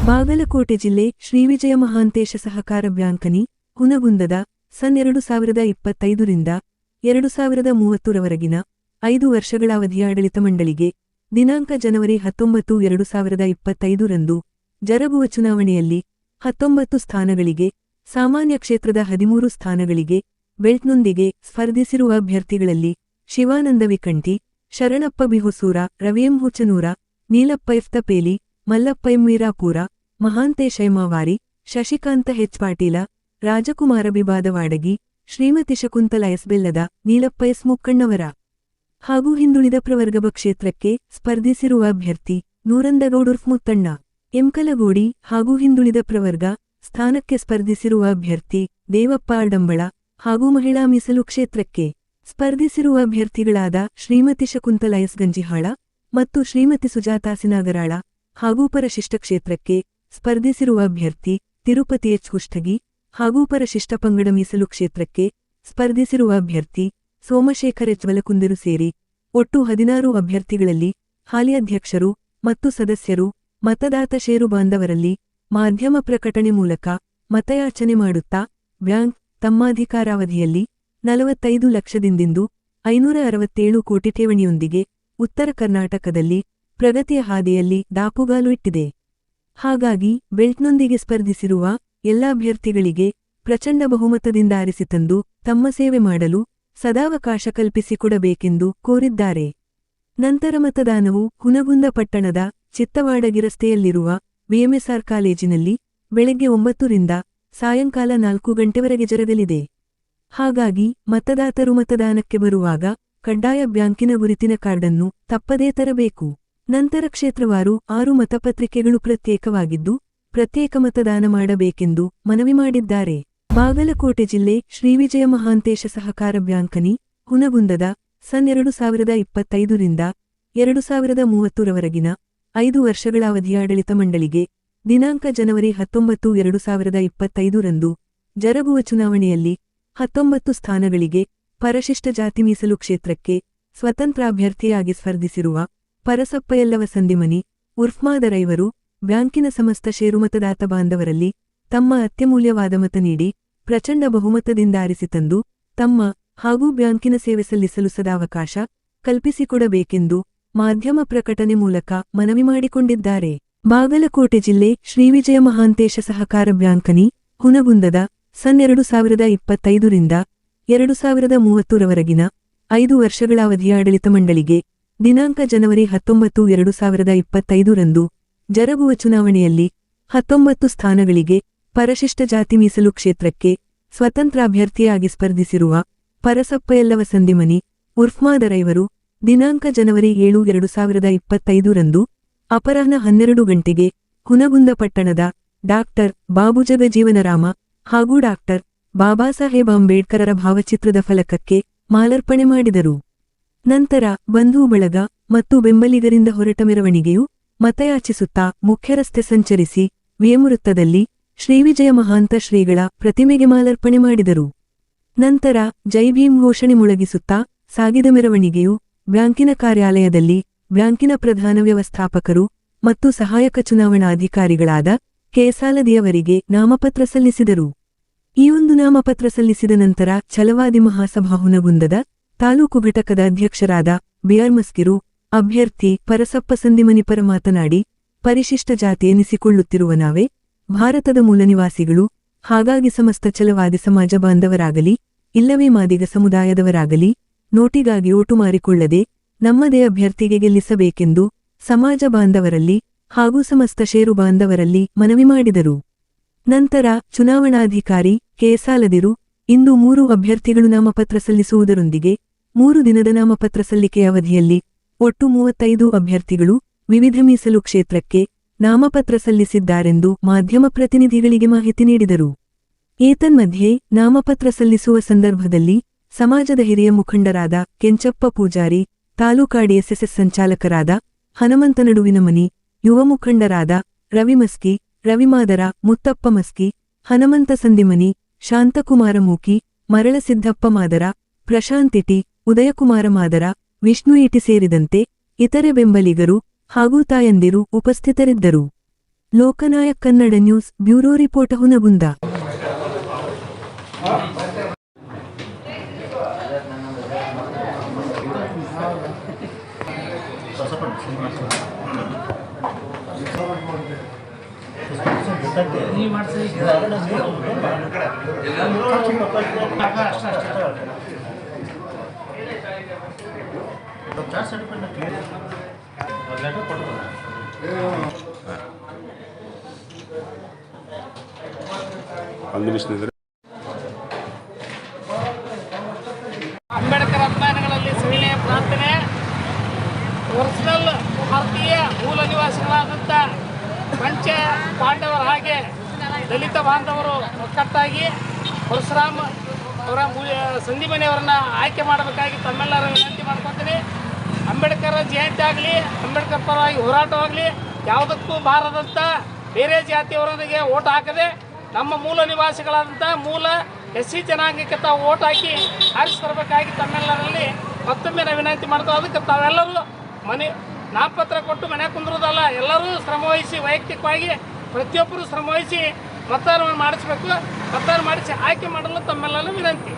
ಬಾಗಲಕೋಟೆ ಜಿಲ್ಲೆ ಶ್ರೀವಿಜಯ ಮಹಾಂತೇಶ ಸಹಕಾರ ಬ್ಯಾಂಕನಿ ಹುನಗುಂದದ ಸನ್ 2025ರಿಂದ 2030ರವರೆಗಿನ 5 ವರ್ಷಗಳ ಅವಧಿಯ ಆಡಳಿತ ಮಂಡಳಿಗೆ ದಿನಾಂಕ ಜನವರಿ 19, 2025ರಂದು ಜರುಗುವ ಚುನಾವಣೆಯಲ್ಲಿ 19 ಸ್ಥಾನಗಳಿಗೆ, ಸಾಮಾನ್ಯ ಕ್ಷೇತ್ರದ 13 ಸ್ಥಾನಗಳಿಗೆ ಬೆಲ್ಟ್ನೊಂದಿಗೆ ಸ್ಪರ್ಧಿಸಿರುವ ಅಭ್ಯರ್ಥಿಗಳಲ್ಲಿ ಶಿವಾನಂದ ವಿಕಂಠಿ, ಶರಣಪ್ಪ ಬಿಹುಸೂರ, ರವಿಎಂ ಹುಚನೂರ, ನೀಲಪ್ಪ ಇಫ್ತಪೇಲಿ, ಮಲ್ಲಪ್ಪ ಎಂ ವೀರಾಪೂರ, ಮಹಾಂತೇಶ ಎಮಾವಾರಿ, ಶಶಿಕಾಂತ ಹೆಚ್ ಪಾಟೀಲ, ರಾಜಕುಮಾರ ಬಿಬಾದವಾಡಗಿ, ಶ್ರೀಮತಿ ಶಕುಂತಲ ಎಸ್ ಬೆಲ್ಲದ, ನೀಲಪ್ಪ ಎಸ್ ಮುಕ್ಕಣ್ಣವರ ಹಾಗೂ ಹಿಂದುಳಿದ ಪ್ರವರ್ಗದ ಕ್ಷೇತ್ರಕ್ಕೆ ಸ್ಪರ್ಧಿಸಿರುವ ಅಭ್ಯರ್ಥಿ ನೂರಂದಗೌಡ್ ಉರ್ಫ್ ಮುತ್ತಣ್ಣ ಎಂಕಲಗೋಡಿ ಹಾಗೂ ಹಿಂದುಳಿದ ಪ್ರವರ್ಗ ಸ್ಥಾನಕ್ಕೆ ಸ್ಪರ್ಧಿಸಿರುವ ಅಭ್ಯರ್ಥಿ ದೇವಪ್ಪ ಅಡಂಬಳ ಹಾಗೂ ಮಹಿಳಾ ಮೀಸಲು ಕ್ಷೇತ್ರಕ್ಕೆ ಸ್ಪರ್ಧಿಸಿರುವ ಅಭ್ಯರ್ಥಿಗಳಾದ ಶ್ರೀಮತಿ ಶಕುಂತಲ ಎಸ್ ಗಂಜಿಹಾಳ ಮತ್ತು ಶ್ರೀಮತಿ ಸುಜಾತಾ ಸಿನಾಗರಾಳ ಹಾಗೂ ಪರಿಶಿಷ್ಟ ಕ್ಷೇತ್ರಕ್ಕೆ ಸ್ಪರ್ಧಿಸಿರುವ ಅಭ್ಯರ್ಥಿ ತಿರುಪತಿ ಎಚ್ ಕುಷ್ಟಗಿ ಹಾಗೂ ಪರಿಶಿಷ್ಟ ಪಂಗಡ ಮೀಸಲು ಕ್ಷೇತ್ರಕ್ಕೆ ಸ್ಪರ್ಧಿಸಿರುವ ಅಭ್ಯರ್ಥಿ ಸೋಮಶೇಖರ್ ಎಚ್ ವಲಕುಂದಿರು ಸೇರಿ ಒಟ್ಟು 16 ಅಭ್ಯರ್ಥಿಗಳಲ್ಲಿ ಹಾಲಿ ಅಧ್ಯಕ್ಷರು ಮತ್ತು ಸದಸ್ಯರು ಮತದಾತ ಷೇರು ಬಾಂಧವರಲ್ಲಿ ಮಾಧ್ಯಮ ಪ್ರಕಟಣೆ ಮೂಲಕ ಮತಯಾಚನೆ ಮಾಡುತ್ತಾ ಬ್ಯಾಂಕ್ ತಮ್ಮ ಅಧಿಕಾರಾವಧಿಯಲ್ಲಿ 45 ಲಕ್ಷದಿಂದಿಂದು 567 ಕೋಟಿ ಠೇವಣಿಯೊಂದಿಗೆ ಉತ್ತರ ಕರ್ನಾಟಕದಲ್ಲಿ ಪ್ರಗತಿಯ ಹಾದಿಯಲ್ಲಿ ದಾಪುಗಾಲು ಇಟ್ಟಿದೆ. ಹಾಗಾಗಿ ಬೆಲ್ಟ್ನೊಂದಿಗೆ ಸ್ಪರ್ಧಿಸಿರುವ ಎಲ್ಲ ಅಭ್ಯರ್ಥಿಗಳಿಗೆ ಪ್ರಚಂಡ ಬಹುಮತದಿಂದ ಆರಿಸಿ ತಂದು ತಮ್ಮ ಸೇವೆ ಮಾಡಲು ಸದಾವಕಾಶ ಕಲ್ಪಿಸಿಕೊಡಬೇಕೆಂದು ಕೋರಿದ್ದಾರೆ. ನಂತರ ಮತದಾನವು ಹುನಗುಂದ ಪಟ್ಟಣದ ಚಿತ್ತವಾಡಗಿ ರಸ್ತೆಯಲ್ಲಿರುವ ಬಿಎಂಎಸ್ಆರ್ ಕಾಲೇಜಿನಲ್ಲಿ ಬೆಳಗ್ಗೆ 9ರಿಂದ ಸಾಯಂಕಾಲ 4 ಗಂಟೆವರೆಗೆ ಜರುಗಲಿದೆ. ಹಾಗಾಗಿ ಮತದಾತರು ಮತದಾನಕ್ಕೆ ಬರುವಾಗ ಕಡ್ಡಾಯ ಬ್ಯಾಂಕಿನ ಗುರುತಿನ ಕಾರ್ಡನ್ನು ತಪ್ಪದೇ ತರಬೇಕು. ನಂತರ ಕ್ಷೇತ್ರವಾರು 6 ಮತಪತ್ರಿಕೆಗಳು ಪ್ರತ್ಯೇಕವಾಗಿದ್ದು ಪ್ರತ್ಯೇಕ ಮತದಾನ ಮಾಡಬೇಕೆಂದು ಮನವಿ ಮಾಡಿದ್ದಾರೆ. ಬಾಗಲಕೋಟೆ ಜಿಲ್ಲೆ ಶ್ರೀವಿಜಯ ಮಹಾಂತೇಶ ಸಹಕಾರ ಬ್ಯಾಂಕನಿ ಹುನಗುಂದದ ಸನ್ 2025ರಿಂದ 2030ರವರೆಗಿನ 5 ವರ್ಷಗಳ ಅವಧಿಯ ಆಡಳಿತ ಮಂಡಳಿಗೆ ದಿನಾಂಕ ಜನವರಿ 19, 2025ರಂದು ಜರುಗುವ ಚುನಾವಣೆಯಲ್ಲಿ 19 ಸ್ಥಾನಗಳಿಗೆ ಪರಿಶಿಷ್ಟ ಜಾತಿ ಮೀಸಲು ಕ್ಷೇತ್ರಕ್ಕೆ ಸ್ವತಂತ್ರ ಅಭ್ಯರ್ಥಿಯಾಗಿ ಸ್ಪರ್ಧಿಸಿರುವ ಪರಸಪ್ಪ ಯಲ್ಲವ ಸಂದಿಮನಿ ಉರ್ಫ್ಮಾದರೈವರು ಬ್ಯಾಂಕಿನ ಸಮಸ್ತ ಷೇರು ಮತದಾತ ಬಾಂಧವರಲ್ಲಿ ತಮ್ಮ ಅತ್ಯಮೂಲ್ಯವಾದ ಮತ ನೀಡಿ ಪ್ರಚಂಡ ಬಹುಮತದಿಂದ ಆರಿಸಿ ತಂದು ತಮ್ಮ ಹಾಗೂ ಬ್ಯಾಂಕಿನ ಸೇವೆ ಸಲ್ಲಿಸಲು ಸದಾವಕಾಶ ಕಲ್ಪಿಸಿಕೊಡಬೇಕೆಂದು ಮಾಧ್ಯಮ ಪ್ರಕಟಣೆ ಮೂಲಕ ಮನವಿ ಮಾಡಿಕೊಂಡಿದ್ದಾರೆ. ಬಾಗಲಕೋಟೆ ಜಿಲ್ಲೆ ಶ್ರೀವಿಜಯ ಮಹಾಂತೇಶ ಸಹಕಾರ ಬ್ಯಾಂಕನಿ ಹುನಗುಂದದ ಸನ್ 2025ರಿಂದ 2030ರವರೆಗಿನ 5 ವರ್ಷಗಳ ಅವಧಿಯ ಆಡಳಿತ ಮಂಡಳಿಗೆ ದಿನಾಂಕ ಜನವರಿ 19, 2025ರಂದು ಜರುಗುವ ಚುನಾವಣೆಯಲ್ಲಿ 19 ಸ್ಥಾನಗಳಿಗೆ ಪರಿಶಿಷ್ಟ ಜಾತಿ ಮೀಸಲು ಕ್ಷೇತ್ರಕ್ಕೆ ಸ್ವತಂತ್ರ ಅಭ್ಯರ್ಥಿಯಾಗಿ ಸ್ಪರ್ಧಿಸಿರುವ ಪರಸಪ್ಪ ಯಲ್ಲವ ಸಂದಿಮನಿ ಉರ್ಫ್ಮಾದರೈವರು ದಿನಾಂಕ ಜನವರಿ 7, 2025ರಂದು ಅಪರಾಹ್ನ 12 ಗಂಟೆಗೆ ಹುನಗುಂದ ಪಟ್ಟಣದ ಡಾಕ್ಟರ್ ಬಾಬು ಜಗಜೀವನರಾಮ ಹಾಗೂ ಡಾಕ್ಟರ್ ಬಾಬಾಸಾಹೇಬ್ ಅಂಬೇಡ್ಕರರ ಭಾವಚಿತ್ರದ ಫಲಕಕ್ಕೆ ಮಾಲಾರ್ಪಣೆ ಮಾಡಿದರು. ನಂತರ ಬಂಧು ಬಳಗ ಮತ್ತು ಬೆಂಬಲಿಗರಿಂದ ಹೊರಟ ಮೆರವಣಿಗೆಯು ಮತಯಾಚಿಸುತ್ತಾ ಮುಖ್ಯ ರಸ್ತೆ ಸಂಚರಿಸಿ ವಿಯಮವೃತ್ತದಲ್ಲಿ ಶ್ರೀವಿಜಯ ಮಹಾಂತ ಶ್ರೀಗಳ ಪ್ರತಿಮೆಗೆ ಮಾಲಾರ್ಪಣೆ ಮಾಡಿದರು. ನಂತರ ಜೈ ಭೀಮ್ ಘೋಷಣೆ ಮೊಳಗಿಸುತ್ತಾ ಸಾಗಿದ ಮೆರವಣಿಗೆಯು ಬ್ಯಾಂಕಿನ ಕಾರ್ಯಾಲಯದಲ್ಲಿ ಬ್ಯಾಂಕಿನ ಪ್ರಧಾನ ವ್ಯವಸ್ಥಾಪಕರು ಮತ್ತು ಸಹಾಯಕ ಚುನಾವಣಾಧಿಕಾರಿಗಳಾದ ಕೆಸಾಲದಿಯವರಿಗೆ ನಾಮಪತ್ರ ಸಲ್ಲಿಸಿದರು. ಈ ಒಂದು ನಾಮಪತ್ರ ಸಲ್ಲಿಸಿದ ನಂತರ ಛಲವಾದಿ ಮಹಾಸಭಾ ಹುನಗುಂದದ ತಾಲೂಕು ಘಟಕದ ಅಧ್ಯಕ್ಷರಾದ ಬಿಆರ್ ಮಸ್ಕಿರು ಅಭ್ಯರ್ಥಿ ಪರಸಪ್ಪ ಸಂದಿಮನಿ ಪರ ಮಾತನಾಡಿ, ಪರಿಶಿಷ್ಟ ಜಾತಿ ಎನಿಸಿಕೊಳ್ಳುತ್ತಿರುವ ನಾವೇ ಭಾರತದ ಮೂಲ ನಿವಾಸಿಗಳು. ಹಾಗಾಗಿ ಸಮಸ್ತ ಛಲವಾದಿ ಸಮಾಜ ಬಾಂಧವರಾಗಲಿ ಇಲ್ಲವೇ ಮಾದಿಗ ಸಮುದಾಯದವರಾಗಲಿ ನೋಟಿಗಾಗಿ ಓಟು ಮಾರಿಕೊಳ್ಳದೆ ನಮ್ಮದೇ ಅಭ್ಯರ್ಥಿಗೆ ಗೆಲ್ಲಿಸಬೇಕೆಂದು ಸಮಾಜ ಬಾಂಧವರಲ್ಲಿ ಹಾಗೂ ಸಮಸ್ತ ಷೇರು ಬಾಂಧವರಲ್ಲಿ ಮನವಿ ಮಾಡಿದರು. ನಂತರ ಚುನಾವಣಾಧಿಕಾರಿ ಕೆಸಾಲದಿರು ಇಂದು 3 ಅಭ್ಯರ್ಥಿಗಳು ನಾಮಪತ್ರ ಸಲ್ಲಿಸುವುದರೊಂದಿಗೆ 3 ದಿನದ ನಾಮಪತ್ರ ಸಲ್ಲಿಕೆ ಅವಧಿಯಲ್ಲಿ ಒಟ್ಟು 35 ಅಭ್ಯರ್ಥಿಗಳು ವಿವಿಧ ಮೀಸಲು ಕ್ಷೇತ್ರಕ್ಕೆ ನಾಮಪತ್ರ ಸಲ್ಲಿಸಿದ್ದಾರೆಂದು ಮಾಧ್ಯಮ ಪ್ರತಿನಿಧಿಗಳಿಗೆ ಮಾಹಿತಿ ನೀಡಿದರು. ಏತನ್ಮಧ್ಯೆ ನಾಮಪತ್ರ ಸಲ್ಲಿಸುವ ಸಂದರ್ಭದಲ್ಲಿ ಸಮಾಜದ ಹಿರಿಯ ಮುಖಂಡರಾದ ಕೆಂಚಪ್ಪ ಪೂಜಾರಿ, ತಾಲೂಕಾ ಡಿಎಸ್ಎಸ್ ಸಂಚಾಲಕರಾದ ಹನುಮಂತ ನಡುವಿನಮನಿ, ಯುವ ಮುಖಂಡರಾದ ರವಿ ಮಸ್ಕಿ, ರವಿಮಾದರ, ಮುತ್ತಪ್ಪ ಮಸ್ಕಿ, ಹನುಮಂತ ಸಂದಿಮನಿ, ಶಾಂತಕುಮಾರ ಮೂಕಿ, ಮರಳಸಿದ್ದಪ್ಪ ಮಾದರ, ಪ್ರಶಾಂತ್ ಇಟಿ, ಉದಯಕುಮಾರ ಮಾದರ, ವಿಷ್ಣು ಇಟಿ ಸೇರಿದಂತೆ ಇತರೆ ಬೆಂಬಲಿಗರು ಹಾಗೂ ತಾಯಂದಿರು ಉಪಸ್ಥಿತರಿದ್ದರು. Loknayak Kannada news bureau report Hungund. Ambedkar ಅಭಿಮಾನಿಗಳಲ್ಲಿ ಸವಿನಯ ಪ್ರಾರ್ಥನೆ. ಒರಿಜಿನಲ್ ಭಾರತೀಯ ಮೂಲ ನಿವಾಸಿಗಳಾದಂಥ ಪಂಚ ಪಾಂಡವರ ಹಾಗೆ ದಲಿತ ಬಾಂಧವರು ಒಕ್ಕಟ್ಟಾಗಿ ಪರಶುರಾಮ್ ಅವರ ಸಂದೀಪನಿಯವರನ್ನ ಆಯ್ಕೆ ಮಾಡಬೇಕಾಗಿ ತಮ್ಮೆಲ್ಲರ ವಿನಂತಿ ಮಾಡ್ಕೊತೀನಿ. ಅಂಬೇಡ್ಕರ್ ಜಯಂತಿ ಆಗಲಿ, ಅಂಬೇಡ್ಕರ್ ಪರವಾಗಿ ಹೋರಾಟವಾಗಲಿ ಯಾವುದಕ್ಕೂ ಬಾರದಂಥ ಬೇರೆ ಜಾತಿಯವರಿಗೆ ಓಟ್ ಹಾಕದೆ ನಮ್ಮ ಮೂಲ ನಿವಾಸಿಗಳಾದಂಥ ಮೂಲ SC ಜನಾಂಗಕ್ಕೆ ತಾವು ಓಟ್ ಹಾಕಿ ಆರಿಸಿ ಬರಬೇಕಾಗಿ ತಮ್ಮೆಲ್ಲರಲ್ಲಿ ಮತ್ತೊಮ್ಮೆ ವಿನಂತಿ ಮಾಡ್ತೀವಿ. ಅದಕ್ಕೆ ತಾವೆಲ್ಲರೂ ನಾಮಪತ್ರ ಕೊಟ್ಟು ಮನೆ ಕುಂದ್ರೋದಲ್ಲ, ಎಲ್ಲರೂ ಶ್ರಮವಹಿಸಿ ವೈಯಕ್ತಿಕವಾಗಿ ಪ್ರತಿಯೊಬ್ಬರು ಶ್ರಮವಹಿಸಿ ಮತದಾನ ಮಾಡಿಸಬೇಕು. ಮತದಾನ ಮಾಡಿಸಿ ಆಯ್ಕೆ ಮಾಡಲು ತಮ್ಮೆಲ್ಲರೂ ವಿನಂತಿ.